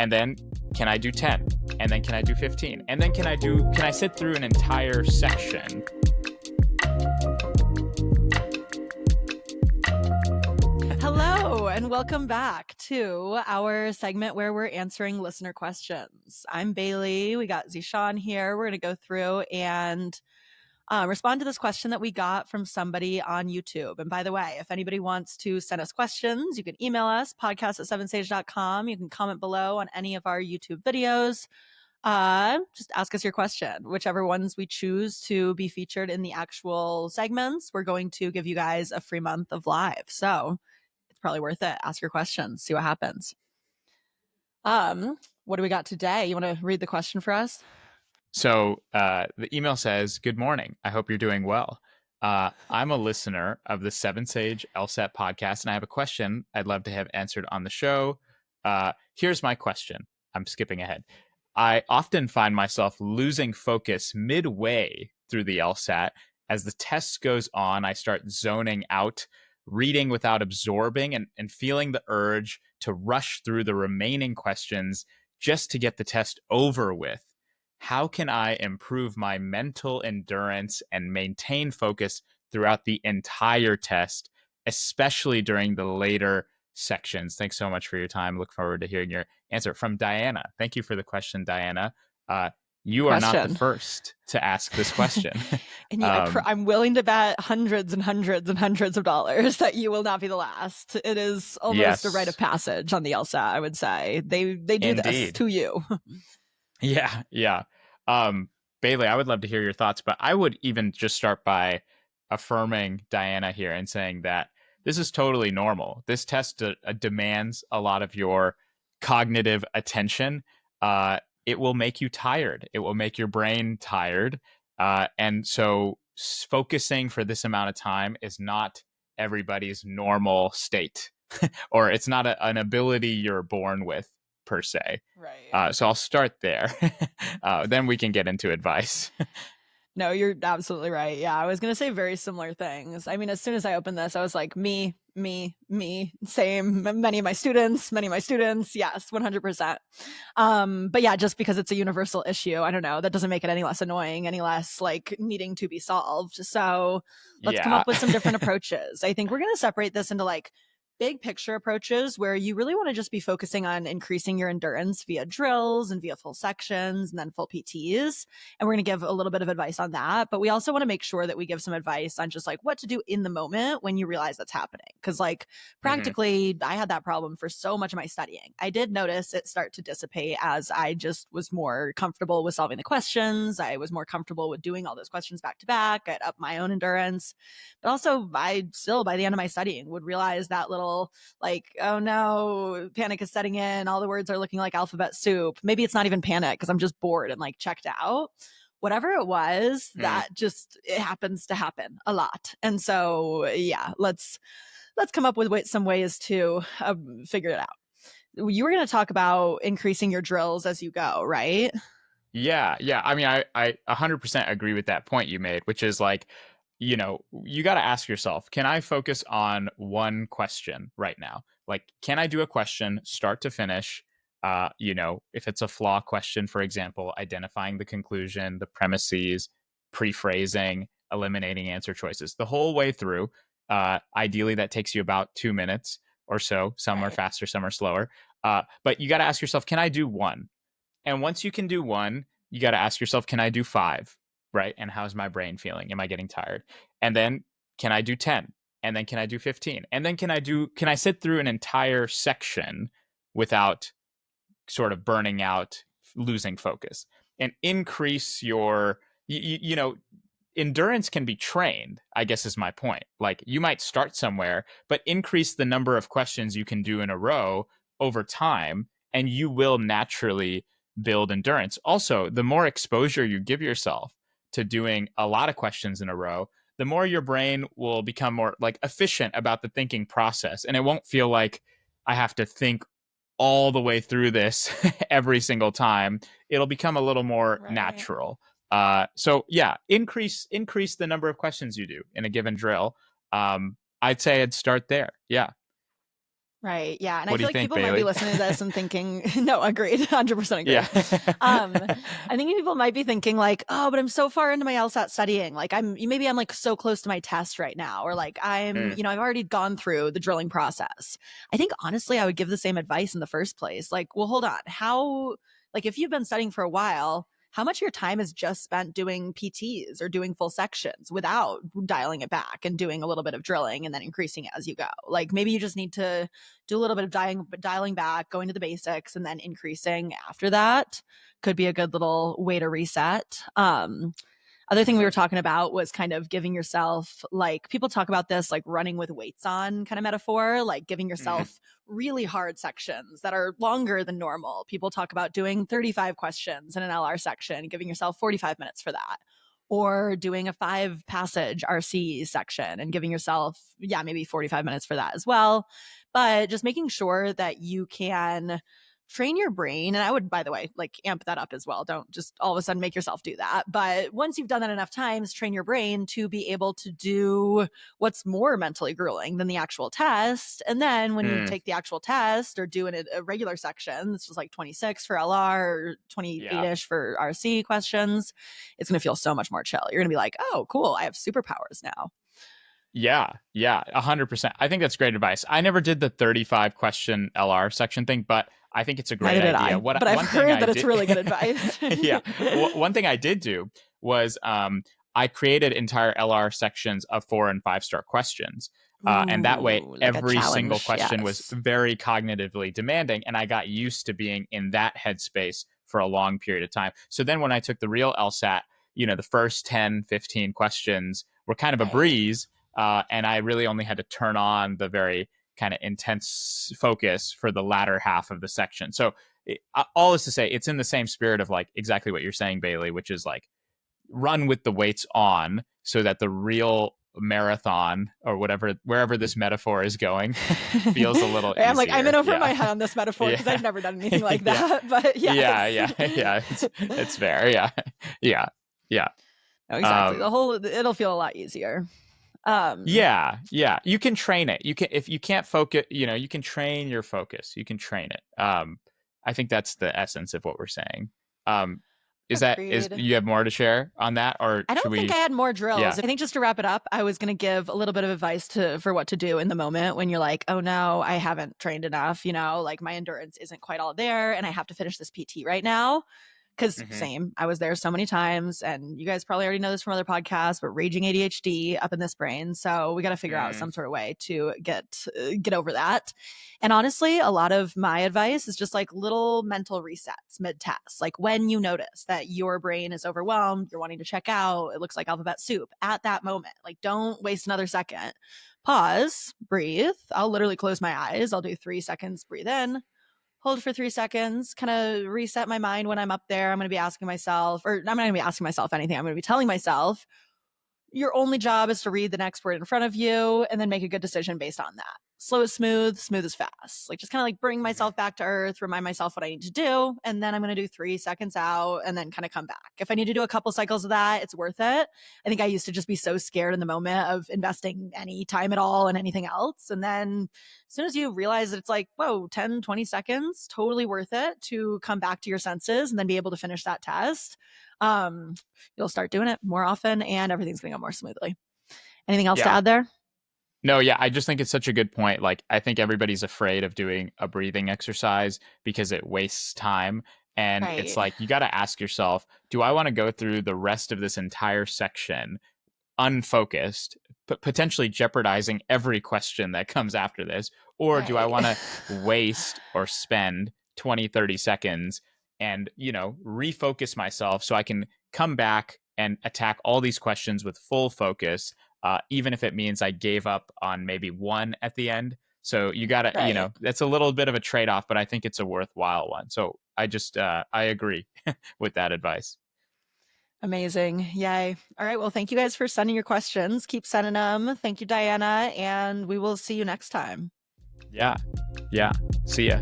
And then can I do 10? And then can I do 15? And then can I sit through an entire section? Hello, and welcome back to our segment where we're answering listener questions. I'm Bailey. We got ZeSean here. We're going to go through and respond to this question that we got from somebody on YouTube. And by the way, if anybody wants to send us questions, you can email us, podcast@sevensage.com. You can comment below on any of our YouTube videos. Just ask us your question. Whichever ones we choose to be featured in the actual segments, we're going to give you guys a free month of live. So it's probably worth it. Ask your questions, see what happens. What do we got today? You want to read the question for us? So the email says, "Good morning. I hope you're doing well. I'm a listener of the Seven Sage LSAT podcast, and I have a question I'd love to have answered on the show. Here's my question." I'm skipping ahead. "I often find myself losing focus midway through the LSAT. As the test goes on, I start zoning out, reading without absorbing, and feeling the urge to rush through the remaining questions just to get the test over with. How can I improve my mental endurance and maintain focus throughout the entire test, especially during the later sections?" Thanks so much for your time. Look forward to hearing your answer. From Diana. Thank you for the question, Diana. You are not the first to ask this question. And I'm willing to bet hundreds and hundreds and hundreds of dollars that you will not be the last. It is almost a rite of passage on the LSAT, I would say. They do this to you. Yeah. Bailey, I would love to hear your thoughts, but I would even just start by affirming Diana here and saying that this is totally normal. This test demands a lot of your cognitive attention. It will make you tired. It will make your brain tired. And so focusing for this amount of time is not everybody's normal state, or it's not an ability you're born with, per se. Right. So I'll start there. Then we can get into advice. No, you're absolutely right. Yeah, I was going to say very similar things. I mean, as soon as I opened this, I was like, me, same. Many of my students, yes, 100%. But yeah, just because it's a universal issue, I don't know, that doesn't make it any less annoying, any less like needing to be solved. So let's come up with some different approaches. I think we're going to separate this into like big picture approaches where you really want to just be focusing on increasing your endurance via drills and via full sections and then full PTs. And we're going to give a little bit of advice on that. But we also want to make sure that we give some advice on just like what to do in the moment when you realize that's happening. Because like practically, I had that problem for so much of my studying. I did notice it start to dissipate as I just was more comfortable with solving the questions. I was more comfortable with doing all those questions back to back. I'd up my own endurance. But also, I still, by the end of my studying, would realize that little like, oh no, panic is setting in. All the words are looking like alphabet soup. Maybe it's not even panic because I'm just bored and like checked out. Whatever it was, that just, it happens to happen a lot. And so, yeah, let's come up with some ways to figure it out. You were going to talk about increasing your drills as you go, right? Yeah. I mean, I 100% agree with that point you made, which is like, you know, you got to ask yourself, can I focus on one question right now? Like, can I do a question start to finish? You know, if it's a flaw question, for example, identifying the conclusion, the premises, pre-phrasing, eliminating answer choices, the whole way through. Ideally, that takes you about 2 minutes or so. Some are faster, some are slower. But you got to ask yourself, can I do one? And once you can do one, you got to ask yourself, can I do 5? Right? And how's my brain feeling? Am I getting tired? And then can I do 10? And then can I do 15? And then can I sit through an entire section without sort of burning out, losing focus, and increase your, you know, endurance can be trained, I guess is my point. Like you might start somewhere, but increase the number of questions you can do in a row over time, and you will naturally build endurance. Also, the more exposure you give yourself to doing a lot of questions in a row, the more your brain will become more like efficient about the thinking process. And it won't feel like I have to think all the way through this every single time. It'll become a little more natural. So yeah, increase the number of questions you do in a given drill. I'd say I'd start there. Yeah. Right. Yeah. And I What do feel you like think, people might be Bailey? listening to this and thinking, no, agreed. 100% agree. Yeah. I think people might be thinking like, oh, but I'm so far into my LSAT studying. Like maybe I'm like so close to my test right now, or like Mm, I've already gone through the drilling process. I think honestly, I would give the same advice in the first place. Like, well, hold on. Like if you've been studying for a while, how much of your time is just spent doing PTs or doing full sections without dialing it back and doing a little bit of drilling and then increasing it as you go? Like maybe you just need to do a little bit of dialing back, going to the basics, and then increasing after that could be a good little way to reset. Other thing we were mhm, talking about was kind of giving yourself, like, people talk about this like running with weights on kind of metaphor, like giving mhm, yourself really hard sections that are longer than normal. People talk about doing 35 questions in an LR section, giving yourself 45 minutes for that. Or doing a 5 passage RC section and giving yourself, yeah, maybe 45 minutes for that as well. But just making sure that you can train your brain. And I would, by the way, like amp that up as well. Don't just all of a sudden make yourself do that. But once you've done that enough times, train your brain to be able to do what's more mentally grueling than the actual test. And then when you mm, take the actual test or do a regular section, this was like 26 for LR or 28 yeah. ish for RC questions, it's going to feel so much more chill. You're going to be like, oh, cool. I have superpowers now. Yeah, yeah, 100%. I think that's great advice. I never did the 35 question LR section thing, but I think it's a great Neither did idea. I, What but I've one thing heard I that it's did really good advice. Yeah, one thing I did do was I created entire LR sections of 4 and 5 star questions. And that way Ooh, like a every single challenge. question was Yes. very cognitively demanding, and I got used to being in that headspace for a long period of time. So then when I took the real LSAT, the first 10, 15 questions were kind of a Right. breeze, and I really only had to turn on the very kind of intense focus for the latter half of the section. So all is to say, it's in the same spirit of like exactly what you're saying, Bailey, which is like run with the weights on so that the real marathon or whatever, wherever this metaphor is going, feels a little I'm like, I'm in easier. over Yeah. my head on this metaphor because Yeah. I've never done anything like Yeah. that. But yes. Yeah. Yeah. Yeah. It's fair. Yeah. Yeah. Yeah. No, exactly. Um, It'll feel a lot easier. Um, yeah. Yeah. You can train it. You can, if you can't focus, you can train your focus. You can train it. I think that's the essence of what we're saying. Um, is Agreed. you have more to share on that, or I should don't think I we? had more drills. Yeah. I think just to wrap it up, I was going to give a little bit of advice for what to do in the moment when you're like, oh no, I haven't trained enough, like my endurance isn't quite all there and I have to finish this PT right now. Because Hmm. same, I was there so many times, and you guys probably already know this from other podcasts, but raging ADHD up in this brain, so we got to figure out Mm, some sort of way to get over that. And honestly, a lot of my advice is just like little mental resets mid test, like when you notice that your brain is overwhelmed, you're wanting to check out, it looks like alphabet soup at that moment. Like, don't waste another second. Pause, breathe. I'll literally close my eyes. I'll do 3 seconds, breathe in, hold for 3 seconds, kind of reset my mind when I'm up there. I'm going to be asking myself, or I'm not going to be asking myself anything. I'm going to be telling myself, your only job is to read the next word in front of you and then make a good decision based on that. Slow is smooth, smooth is fast. Like, just kind of like bring mhm. myself back to earth, remind myself what I need to do, and then I'm going to do 3 seconds out and then kind of come back. If I need to do a couple cycles of that, it's worth it. I think I used to just be so scared in the moment of investing any time at all in anything else. And then as soon as you realize that it's like, whoa, 10, 20 seconds, totally worth it to come back to your senses and then be able to finish that test. Um, you'll start doing it more often and everything's going to go more smoothly. Anything else to Yeah. add there? No, yeah, I just think it's such a good point. Like, I think everybody's afraid of doing a breathing exercise because it wastes time. And it's Right. like, you got to ask yourself, do I want to go through the rest of this entire section unfocused, potentially jeopardizing every question that comes after this? Or do I Right. want to waste or spend 20, 30 seconds and, refocus myself so I can come back and attack all these questions with full focus, even if it means I gave up on maybe one at the end? So you got to, Right. that's a little bit of a trade off, but I think it's a worthwhile one. So I agree with that advice. Amazing. Yay. All right. Well, thank you guys for sending your questions. Keep sending them. Thank you, Diana. And we will see you next time. Yeah. Yeah. See ya.